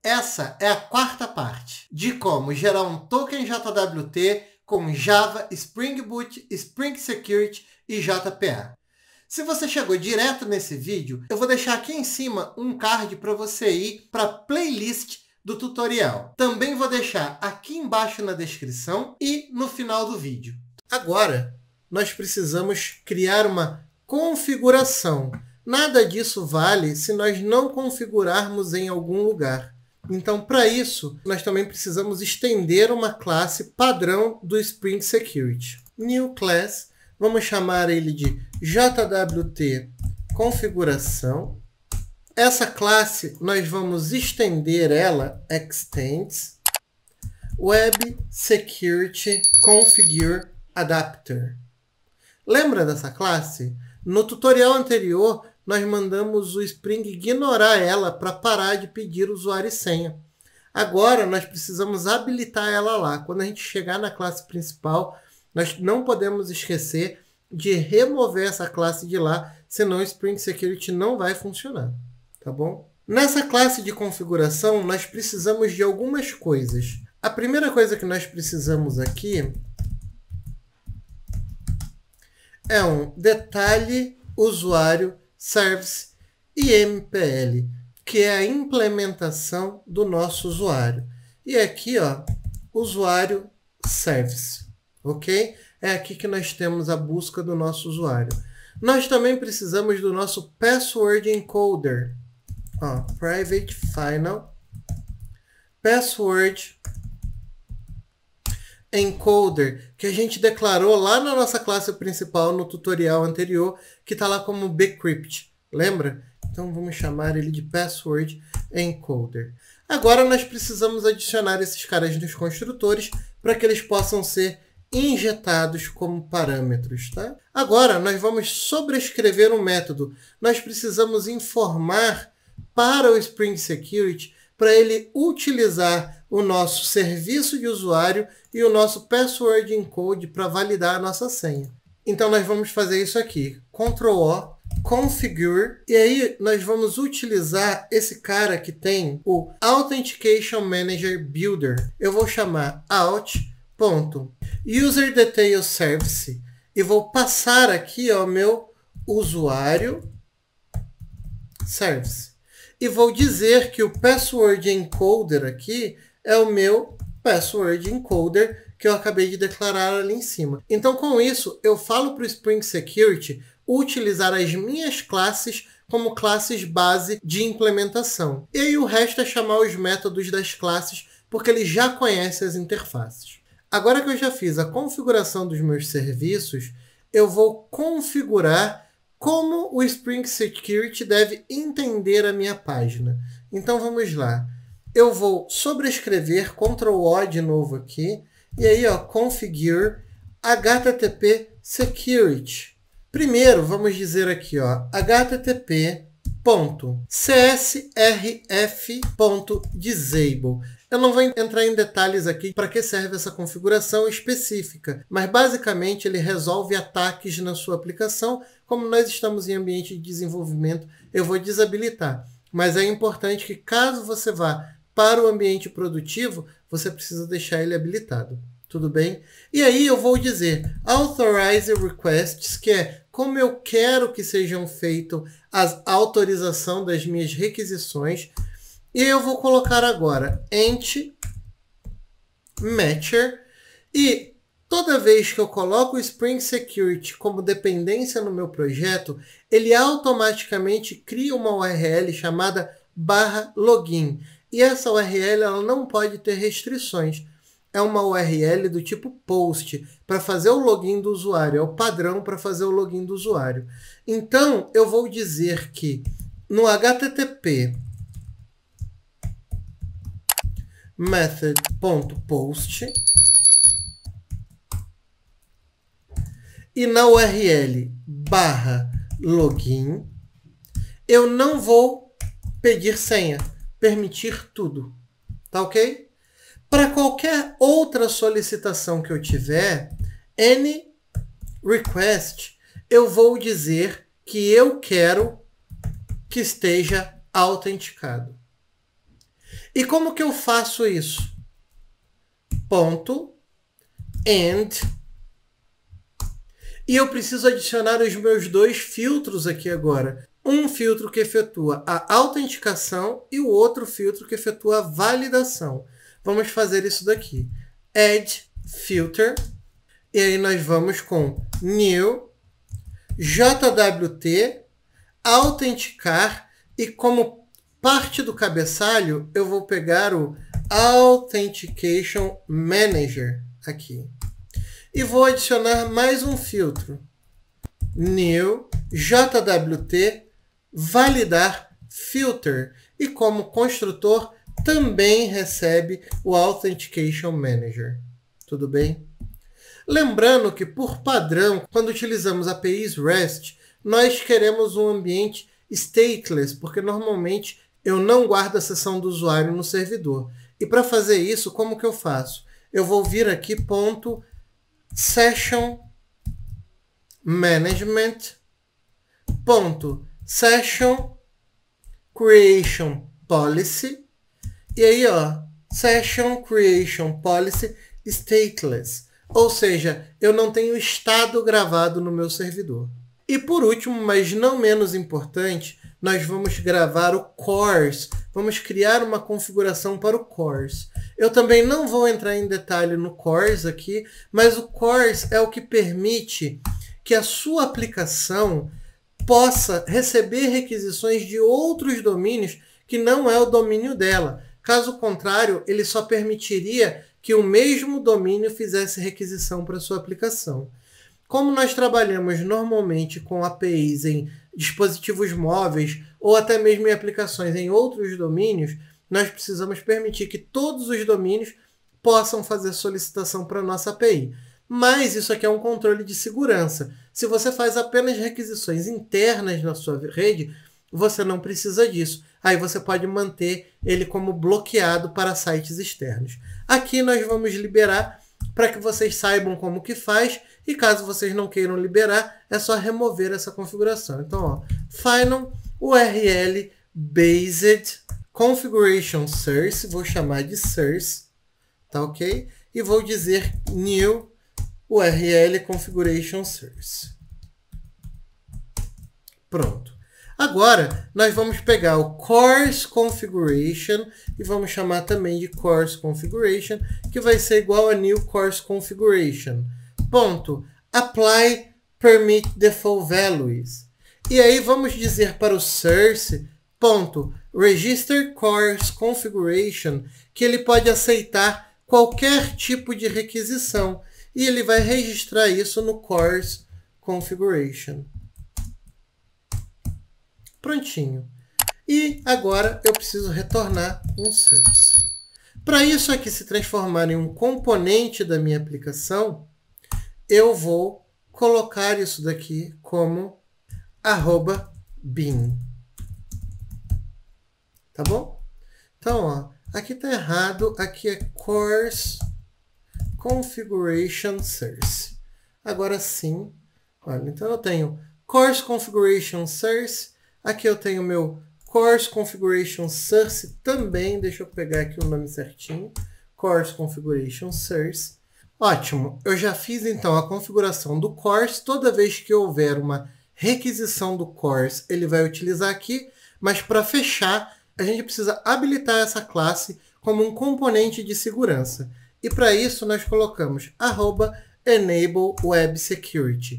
Essa é a quarta parte de como gerar um token JWT com Java, Spring Boot, Spring Security e JPA. Se você chegou direto nesse vídeo, eu vou deixar aqui em cima um card para você ir para a playlist do tutorial. Também vou deixar aqui embaixo na descrição e no final do vídeo. Agora, nós precisamos criar uma configuração. Nada disso vale se nós não configurarmos em algum lugar. Então, para isso, nós também precisamos estender uma classe padrão do Spring Security. New Class, vamos chamar ele de JWT configuração. Essa classe, nós vamos estender ela, extends, Web Security Configure Adapter. Lembra dessa classe? No tutorial anterior, nós mandamos o Spring ignorar ela para parar de pedir usuário e senha. Agora, nós precisamos habilitar ela lá. Quando a gente chegar na classe principal, nós não podemos esquecer de remover essa classe de lá, senão o Spring Security não vai funcionar. Tá bom? Nessa classe de configuração, nós precisamos de algumas coisas. A primeira coisa que nós precisamos aqui é um detalhe usuário service e MPL, que é a implementação do nosso usuário. E aqui, ó, usuário service, ok? É aqui que nós temos a busca do nosso usuário. Nós também precisamos do nosso password encoder. Ó, private final password encoder, que a gente declarou lá na nossa classe principal no tutorial anterior, que está lá como bcrypt. Lembra? Então vamos chamar ele de password encoder. Agora nós precisamos adicionar esses caras nos construtores para que eles possam ser injetados como parâmetros, tá? Agora nós vamos sobrescrever um método. Nós precisamos informar para o Spring Security para ele utilizar o nosso serviço de usuário e o nosso password encode para validar a nossa senha. Então nós vamos fazer isso aqui, Ctrl+O, configure, e aí nós vamos utilizar esse cara que tem o Authentication Manager Builder. Eu vou chamar out.UserDetailService e vou passar aqui o meu usuário service. E vou dizer que o password encoder aqui é o meu password encoder que eu acabei de declarar ali em cima. Então, com isso, eu falo para o Spring Security utilizar as minhas classes como classes base de implementação. E aí o resto é chamar os métodos das classes, porque ele já conhece as interfaces. Agora que eu já fiz a configuração dos meus serviços, eu vou configurar como o Spring Security deve entender a minha página. Então vamos lá. Eu vou sobrescrever, Ctrl+O de novo aqui, e aí ó, configure HTTP Security. Primeiro vamos dizer aqui ó, http.csrf.disable. Eu não vou entrar em detalhes aqui para que serve essa configuração específica, mas basicamente ele resolve ataques na sua aplicação. Como nós estamos em ambiente de desenvolvimento, eu vou desabilitar. Mas é importante que caso você vá para o ambiente produtivo, você precisa deixar ele habilitado. Tudo bem? E aí eu vou dizer Authorize Requests, que é como eu quero que sejam feitas a autorização das minhas requisições. E eu vou colocar agora ent matcher, e toda vez que eu coloco o Spring Security como dependência no meu projeto, ele automaticamente cria uma URL chamada /login. E essa URL ela não pode ter restrições. É uma URL do tipo POST, para fazer o login do usuário. É o padrão para fazer o login do usuário. Então, eu vou dizer que no HTTP method.post e na URL /login eu não vou pedir senha, permitir tudo, tá ok? Para qualquer outra solicitação que eu tiver, any request, eu vou dizer que eu quero que esteja autenticado. E como que eu faço isso? Ponto, and, e eu preciso adicionar os meus dois filtros aqui agora. Um filtro que efetua a autenticação e o outro filtro que efetua a validação. Vamos fazer isso daqui. Add filter. E aí nós vamos com new, JWT, autenticar. E como parte do cabeçalho, eu vou pegar o Authentication Manager aqui. E vou adicionar mais um filtro. New, JWT, validar filter. E como construtor, também recebe o Authentication Manager. Tudo bem? Lembrando que, por padrão, quando utilizamos APIs REST, nós queremos um ambiente stateless, porque normalmente eu não guardo a sessão do usuário no servidor. E para fazer isso, como que eu faço? Eu vou vir aqui, ponto, session management, ponto, session creation policy, e aí, ó, session creation policy stateless, ou seja, eu não tenho estado gravado no meu servidor. E por último, mas não menos importante, nós vamos gravar o CORS, vamos criar uma configuração para o CORS. Eu também não vou entrar em detalhe no CORS aqui, mas o CORS é o que permite que a sua aplicação possa receber requisições de outros domínios que não é o domínio dela. Caso contrário, ele só permitiria que o mesmo domínio fizesse requisição para a sua aplicação. Como nós trabalhamos normalmente com APIs em dispositivos móveis ou até mesmo em aplicações em outros domínios, nós precisamos permitir que todos os domínios possam fazer solicitação para a nossa API. Mas isso aqui é um controle de segurança. Se você faz apenas requisições internas na sua rede, você não precisa disso. Aí você pode manter ele como bloqueado para sites externos. Aqui nós vamos liberar para que vocês saibam como que faz, e caso vocês não queiram liberar, é só remover essa configuração. Então, ó, final URL based configuration source, vou chamar de source, tá ok? E vou dizer new URL configuration source. Pronto. Agora, nós vamos pegar o CORS configuration e vamos chamar também de CORS configuration, que vai ser igual a new CORS configuration. Ponto. Apply permit default values. E aí vamos dizer para o source, ponto, register CORS configuration, que ele pode aceitar qualquer tipo de requisição. E ele vai registrar isso no CORS configuration. Prontinho. E agora eu preciso retornar um source. Para isso aqui se transformar em um componente da minha aplicação, eu vou colocar isso daqui como @bin. Tá bom? Então, ó, aqui está errado, aqui é CORS configuration source. Agora sim, olha, então eu tenho CORS configuration source. Aqui eu tenho meu CORS configuration source também. Deixa eu pegar aqui o nome certinho. CORS configuration source. Ótimo. Eu já fiz então a configuração do CORS. Toda vez que houver uma requisição do CORS, ele vai utilizar aqui. Mas para fechar, a gente precisa habilitar essa classe como um componente de segurança. E para isso nós colocamos @enable web security.